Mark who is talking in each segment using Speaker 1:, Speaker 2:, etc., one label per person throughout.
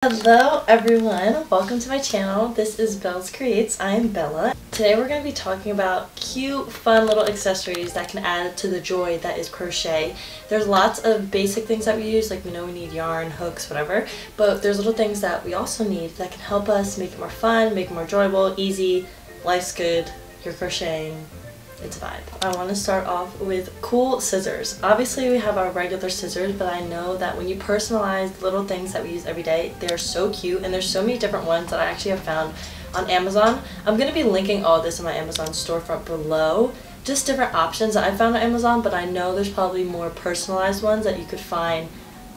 Speaker 1: Hello everyone, welcome to my channel. This is Belle's Creates. I am Bella. Today we're going to be talking about cute, fun little accessories that can add to the joy that is crochet. There's lots of basic things that we use, like we know we need yarn, hooks, whatever, but there's little things that we also need that can help us make it more fun, make it more enjoyable, easy, life's good, you're crocheting. It's a vibe. I want to start off with cool scissors. Obviously we have our regular scissors, but I know that when you personalize little things that we use every day, they're so cute, and there's so many different ones that I actually have found on Amazon. I'm going to be linking all this in my Amazon storefront below. Just different options that I found on Amazon, but I know there's probably more personalized ones that you could find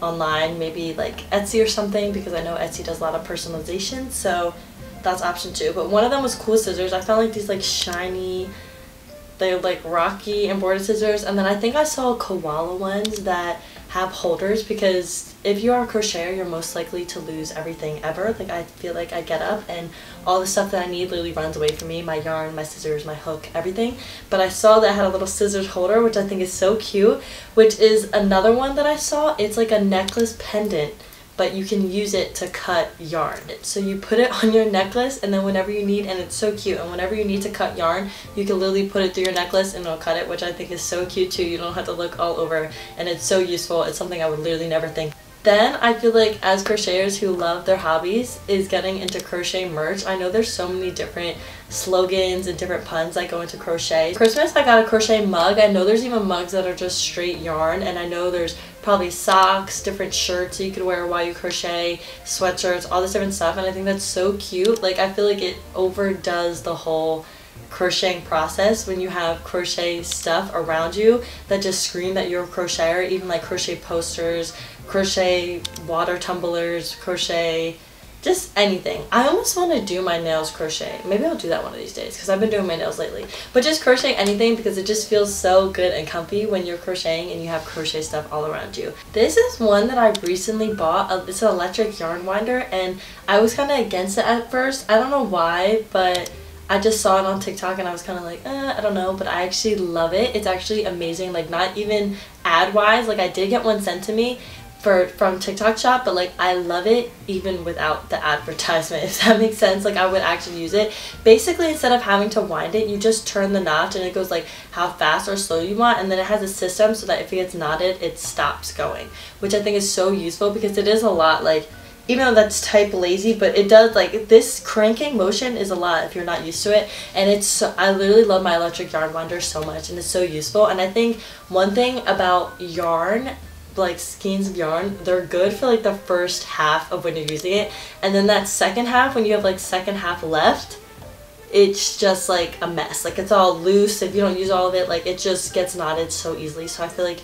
Speaker 1: online, maybe like Etsy or something, because I know Etsy does a lot of personalization, so that's option 2. But one of them was cool scissors. I found like these like shiny, they're like rocky embroidered scissors, and then I think I saw koala ones that have holders, because if you are a crocheter you're most likely to lose everything ever. Like I feel like I get up and all the stuff that I need literally runs away from me, my yarn, my scissors, my hook, everything. But I saw that I had a little scissors holder, which I think is so cute, which is another one that I saw. It's like a necklace pendant, but you can use it to cut yarn. So you put it on your necklace, and then whenever you need, and it's so cute, and whenever you need to cut yarn, you can literally put it through your necklace and it'll cut it, which I think is so cute too. You don't have to look all over, and it's so useful. It's something I would literally never think. Then I feel like as crocheters who love their hobbies is getting into crochet merch. I know there's so many different slogans and different puns that go into crochet. Christmas I got a crochet mug. I know there's even mugs that are just straight yarn, and I know there's probably socks, different shirts that you could wear while you crochet, sweatshirts, all this different stuff, and I think that's so cute. Like I feel like it overdoes the whole crocheting process when you have crochet stuff around you that just scream that you're a crocheter. Even like crochet posters, crochet water tumblers, crochet just anything. I almost want to do my nails crochet. Maybe I'll do that one of these days, because I've been doing my nails lately. But just crochet anything, because it just feels so good and comfy when you're crocheting and you have crochet stuff all around you. This is one that I recently bought. It's an electric yarn winder, and I was kind of against it at first. I don't know why, but I just saw it on TikTok and I was kind of like, I don't know, but I actually love it. It's actually amazing, like not even ad wise. Like I did get one sent to me from TikTok shop, but like I love it even without the advertisement, if that makes sense. Like I would actually use it. Basically, instead of having to wind it, you just turn the notch and it goes like how fast or slow you want, and then it has a system so that if it gets knotted it stops going, which I think is so useful, because it is a lot, like even though that's type lazy, but it does, like this cranking motion is a lot if you're not used to it. And it's so, I literally love my electric yarn winder so much, and it's so useful. And I think one thing about yarn, like skeins of yarn, they're good for like the first half of when you're using it, and then that second half, when you have like second half left, it's just like a mess. Like it's all loose if you don't use all of it. Like it just gets knotted so easily. So I feel like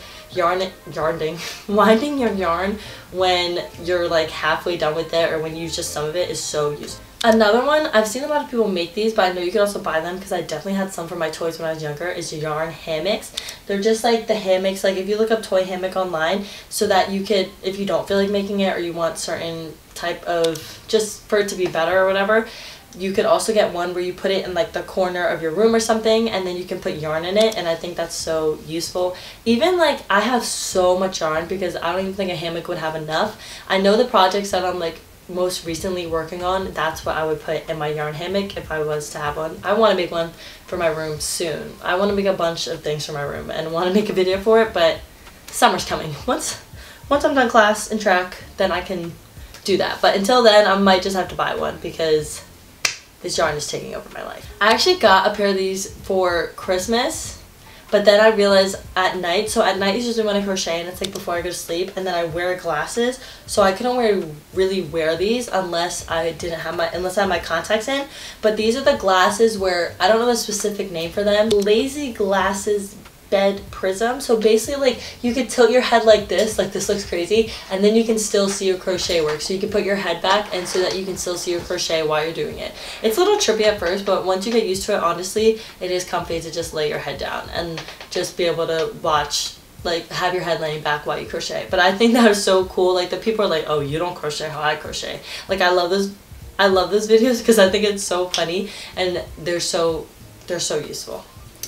Speaker 1: winding your yarn when you're like halfway done with it, or when you use just some of it, is so useful. Another one, I've seen a lot of people make these, but I know you can also buy them, because I definitely had some for my toys when I was younger, is yarn hammocks. They're just like the hammocks, like if you look up toy hammock online, so that you could, if you don't feel like making it, or you want certain type of, just for it to be better or whatever, you could also get one where you put it in like the corner of your room or something, and then you can put yarn in it, and I think that's so useful. Even like I have so much yarn, because I don't even think a hammock would have enough. I know the projects that I'm like most recently working on, that's what I would put in my yarn hammock if I was to have one. I want to make one for my room soon. I want to make a bunch of things for my room and want to make a video for it, but summer's coming. Once I'm done class and track, then I can do that. But until then, I might just have to buy one, because this yarn is taking over my life. I actually got a pair of these for Christmas, but then I realized at night, so at night is usually when I crochet, and it's like before I go to sleep, and then I wear glasses, so I couldn't really wear these unless I had my contacts in. But these are the glasses where, I don't know the specific name for them, lazy glasses bed prism. So basically, like you could tilt your head like this looks crazy, and then you can still see your crochet work. So you can put your head back, and so that you can still see your crochet while you're doing it. It's a little trippy at first, but once you get used to it, honestly, it is comfy to just lay your head down and just be able to watch, like have your head laying back while you crochet. But I think that is so cool. Like the people are like, oh, you don't crochet how I crochet. Like I love those videos, because I think it's so funny, and they're so useful.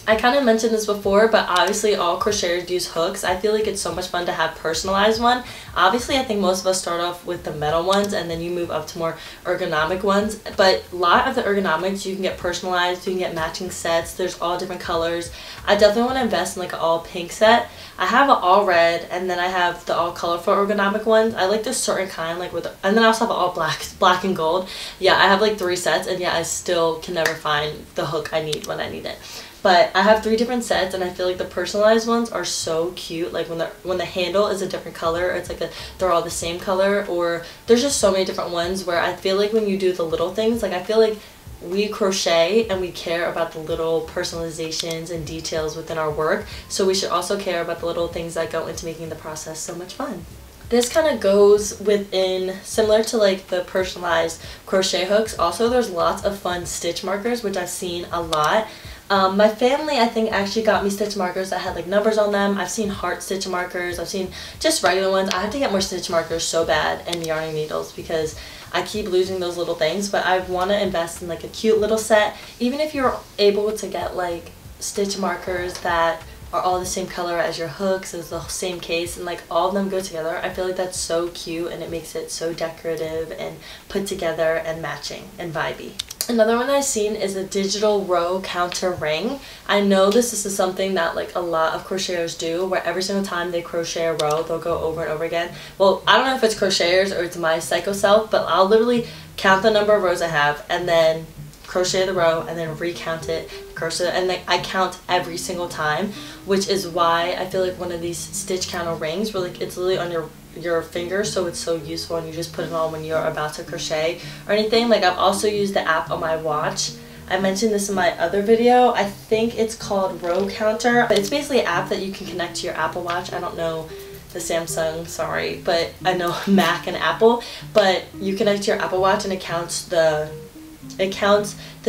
Speaker 1: I kind of mentioned this before, but obviously all crocheters use hooks. I feel like it's so much fun to have personalized one. Obviously, I think most of us start off with the metal ones and then you move up to more ergonomic ones. But a lot of the ergonomics you can get personalized, you can get matching sets. There's all different colors. I definitely want to invest in like an all pink set. I have an all red, and then I have the all colorful ergonomic ones. I like this certain kind, like with, and then I also have all black and gold. Yeah, I have like 3 sets, and yeah, I still can never find the hook I need when I need it. But I have 3 different sets, and I feel like the personalized ones are so cute. Like when the handle is a different color, it's like they're all the same color, or there's just so many different ones where I feel like when you do the little things, like I feel like we crochet and we care about the little personalizations and details within our work, so we should also care about the little things that go into making the process so much fun. This kind of goes within, similar to like the personalized crochet hooks. Also, there's lots of fun stitch markers, which I've seen a lot. My family, I think, actually got me stitch markers that had like numbers on them. I've seen heart stitch markers. I've seen just regular ones. I have to get more stitch markers so bad, and yarning needles, because I keep losing those little things. But I want to invest in like a cute little set. Even if you're able to get like stitch markers that are all the same color as your hooks, as the same case, and like all of them go together, I feel like that's so cute, and it makes it so decorative and put together and matching and vibey. Another one I've seen is a digital row counter ring. I know this is something that like a lot of crocheters do, where every single time they crochet a row, they'll go over and over again. Well, I don't know if it's crocheters or it's my psycho self, but I'll literally count the number of rows I have and then crochet the row and then recount it, crochet, and like I count every single time, which is why I feel like one of these stitch counter rings where like it's literally on your finger, so it's so useful, and you just put it on when you're about to crochet or anything. Like I've also used the app on my watch. I mentioned this in my other video. I think it's called Row Counter, but it's basically an app that you can connect to your Apple Watch. I don't know the Samsung, sorry, but I know Mac and Apple, but you connect to your Apple Watch and it counts the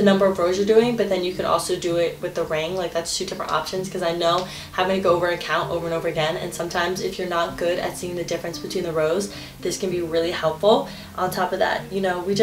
Speaker 1: number of rows you're doing, but then you can also do it with the ring. Like that's 2 different options, because I know having to go over and count over and over again, and sometimes if you're not good at seeing the difference between the rows, this can be really helpful. On top of that, you know, we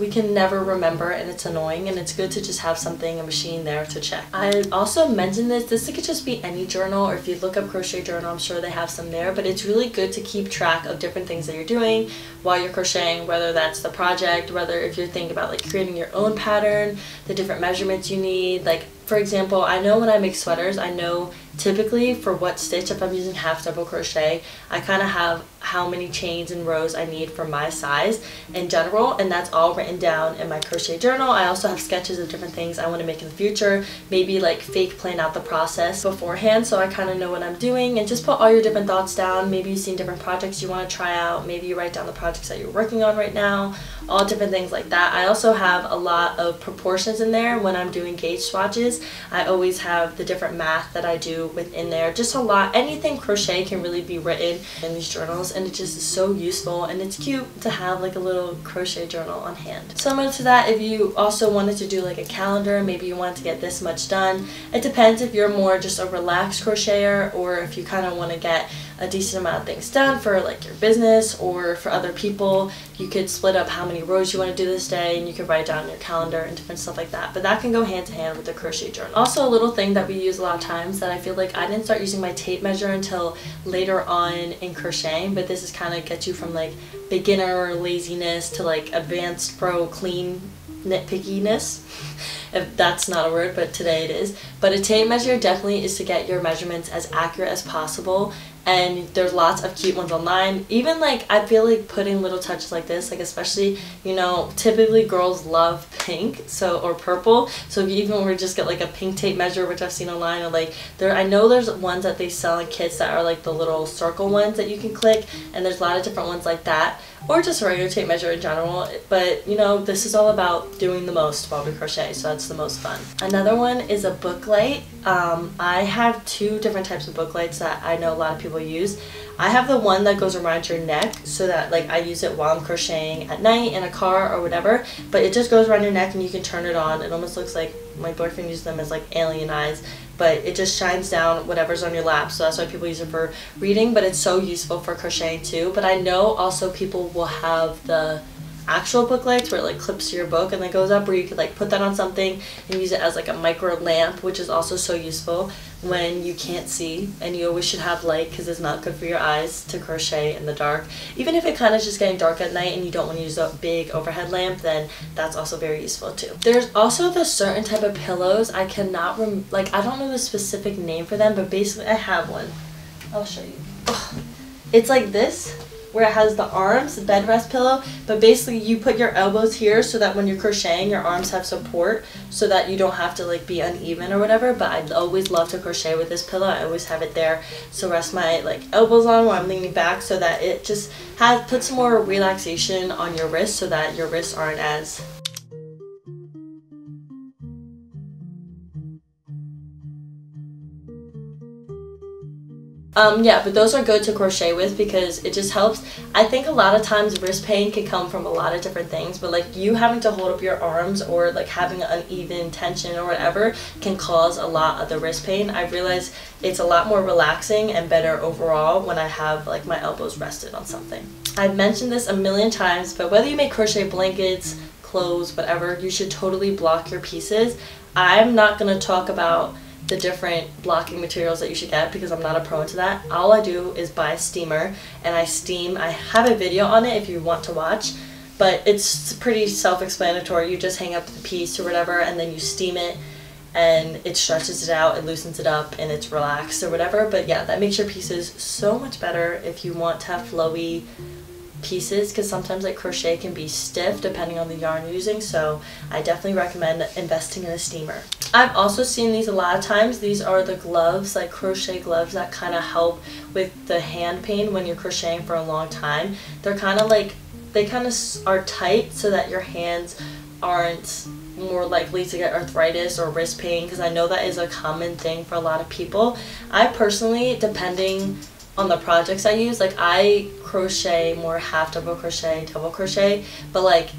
Speaker 1: can never remember, and it's annoying, and it's good to just have something, a machine there to check. I also mentioned this could just be any journal, or if you look up crochet journal, I'm sure they have some there, but it's really good to keep track of different things that you're doing while you're crocheting, whether that's the project, whether if you're thinking about like creating your own pattern, the different measurements you need. Like for example, I know when I make sweaters, I know typically for what stitch, if I'm using half double crochet, I kind of have how many chains and rows I need for my size in general, and that's all written down in my crochet journal. I also have sketches of different things I want to make in the future, maybe like fake plan out the process beforehand, so I kind of know what I'm doing, and just put all your different thoughts down. Maybe you've seen different projects you want to try out, maybe you write down the projects that you're working on right now, all different things like that. I also have a lot of proportions in there when I'm doing gauge swatches. I always have the different math that I do within there. Just a lot, anything crochet can really be written in these journals, and it just is so useful, and it's cute to have like a little crochet journal on hand. Similar to that, if you also wanted to do like a calendar, maybe you want to get this much done. It depends if you're more just a relaxed crocheter, or if you kind of want to get a decent amount of things done for like your business or for other people. You could split up how many rows you want to do this day, and you could write down in your calendar and different stuff like that. But that can go hand to hand with the crochet journal. Also, a little thing that we use a lot of times that I feel like I didn't start using my tape measure until later on in crocheting, but this is kind of gets you from like beginner laziness to like advanced pro clean nitpickiness, if that's not a word, but today it is. But a tape measure definitely is to get your measurements as accurate as possible, and there's lots of cute ones online. Even like I feel like putting little touches like this, like especially, you know, typically girls love pink, so, or purple, so if you even were to just get like a pink tape measure, which I've seen online, or like I know there's ones that they sell in kits that are like the little circle ones that you can click, and there's a lot of different ones like that, or just a regular tape measure in general. But you know, this is all about doing the most while we crochet, so that's the most fun. Another one is a book light. I have 2 different types of book lights that I know a lot of people use. I have the one that goes around your neck, so that like I use it while I'm crocheting at night in a car or whatever, but it just goes around your neck and you can turn it on. It almost looks like, my boyfriend uses them as like alien eyes, but it just shines down whatever's on your lap, so that's why people use it for reading, but it's so useful for crocheting too. But I know also people will have the actual book lights where it like clips to your book and then goes up, where you could like put that on something and use it as like a micro lamp, which is also so useful when you can't see, and you always should have light because it's not good for your eyes to crochet in the dark. Even if it kind of just getting dark at night and you don't want to use a big overhead lamp, then that's also very useful too. There's also the certain type of pillows, I cannot like I don't know the specific name for them, but basically I have one. I'll show you. Ugh. It's like this, where it has the arms, the bed rest pillow, but basically you put your elbows here so that when you're crocheting your arms have support so that you don't have to like be uneven or whatever. But I always love to crochet with this pillow. I always have it there so rest my like elbows on while I'm leaning back, so that it just puts more relaxation on your wrists, so that your wrists aren't as yeah, but those are good to crochet with because it just helps. I think a lot of times wrist pain can come from a lot of different things, but like you having to hold up your arms or like having an uneven tension or whatever can cause a lot of the wrist pain. I realize it's a lot more relaxing and better overall when I have like my elbows rested on something. I've mentioned this a million times, but whether you make crochet blankets, clothes, whatever, you should totally block your pieces. I'm not going to talk about the different blocking materials that you should get because I'm not a pro into that. All I do is buy a steamer and I steam. I have a video on it if you want to watch, but it's pretty self-explanatory. You just hang up the piece or whatever and then you steam it and it stretches it out, it loosens it up, and it's relaxed or whatever. But yeah, that makes your pieces so much better if you want to have flowy pieces, because sometimes like crochet can be stiff depending on the yarn you're using, so I definitely recommend investing in a steamer. I've also seen these a lot of times. These are the gloves, like crochet gloves that kind of help with the hand pain when you're crocheting for a long time. They're kind of like, they kind of are tight so that your hands aren't more likely to get arthritis or wrist pain, because I know that is a common thing for a lot of people. I personally, depending on the projects I use, like I crochet more half double crochet, but like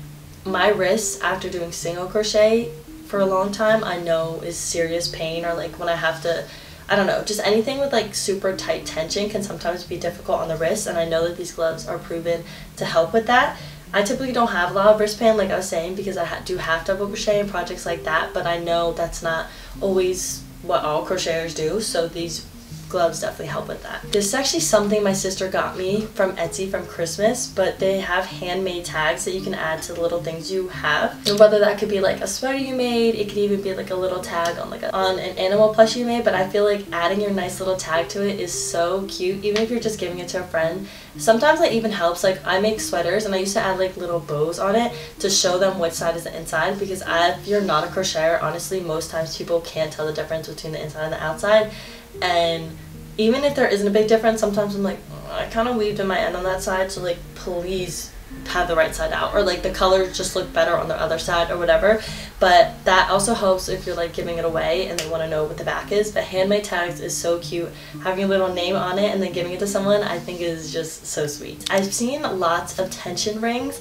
Speaker 1: my wrists after doing single crochet for a long time I know is serious pain, or like when I have to, I don't know, just anything with like super tight tension can sometimes be difficult on the wrist, and I know that these gloves are proven to help with that. I typically don't have a lot of wrist pain, like I was saying, because I do half double crochet in projects like that, but I know that's not always what all crocheters do, so these gloves definitely help with that. This is actually something my sister got me from Etsy from Christmas, but they have handmade tags that you can add to the little things you have. And whether that could be like a sweater you made, it could even be like a little tag on like on an animal plush you made, but I feel like adding your nice little tag to it is so cute, even if you're just giving it to a friend. Sometimes that even helps. Like I make sweaters and I used to add like little bows on it to show them which side is the inside, because if you're not a crocheter, honestly most times people can't tell the difference between the inside and the outside. And even if there isn't a big difference, sometimes I'm like, oh, I kind of weaved in my end on that side, so like please have the right side out, or like the colors just look better on the other side or whatever. But that also helps if you're like giving it away and they want to know what the back is. But handmade tags is so cute. Having a little name on it and then giving it to someone, I think is just so sweet. I've seen lots of tension rings.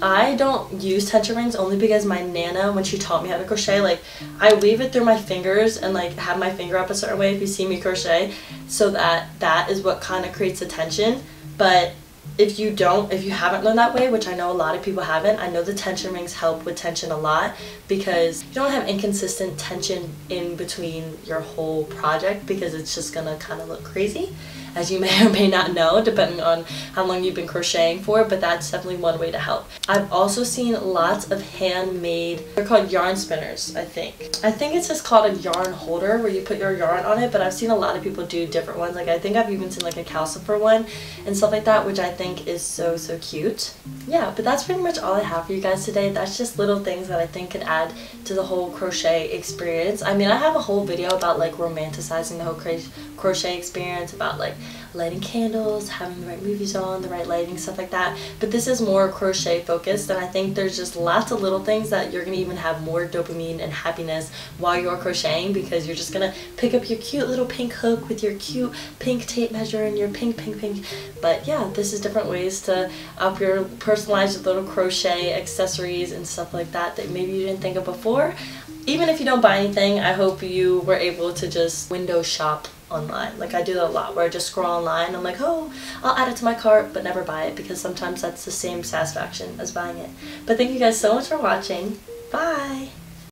Speaker 1: I don't use tension rings only because my Nana, when she taught me how to crochet, like I weave it through my fingers and like have my finger up a certain way if you see me crochet, so that is what kind of creates the tension. But if you haven't learned that way, which I know a lot of people haven't, I know the tension rings help with tension a lot, because you don't have inconsistent tension in between your whole project, because it's just gonna kind of look crazy, as you may or may not know, depending on how long you've been crocheting for, but that's definitely one way to help. I've also seen lots of handmade, they're called yarn spinners, I think. I think it's just called a yarn holder where you put your yarn on it, but I've seen a lot of people do different ones. Like I think I've even seen like a calcifer one and stuff like that, which I think is so cute. Yeah, but that's pretty much all I have for you guys today. That's just little things that I think could add to the whole crochet experience. I mean, I have a whole video about like romanticizing the whole crochet experience, about like lighting candles, having the right movies on, the right lighting, stuff like that. But this is more crochet focused, and I think there's just lots of little things that you're gonna even have more dopamine and happiness while you're crocheting, because you're just gonna pick up your cute little pink hook with your cute pink tape measure and your pink. But yeah, this is different ways to up your personalized little crochet accessories and stuff like that that maybe you didn't think of before. Even if you don't buy anything, I hope you were able to just window shop online. Like I do that a lot where I just scroll online and I'm like, oh, I'll add it to my cart but never buy it, because sometimes that's the same satisfaction as buying it. But thank you guys so much for watching. Bye!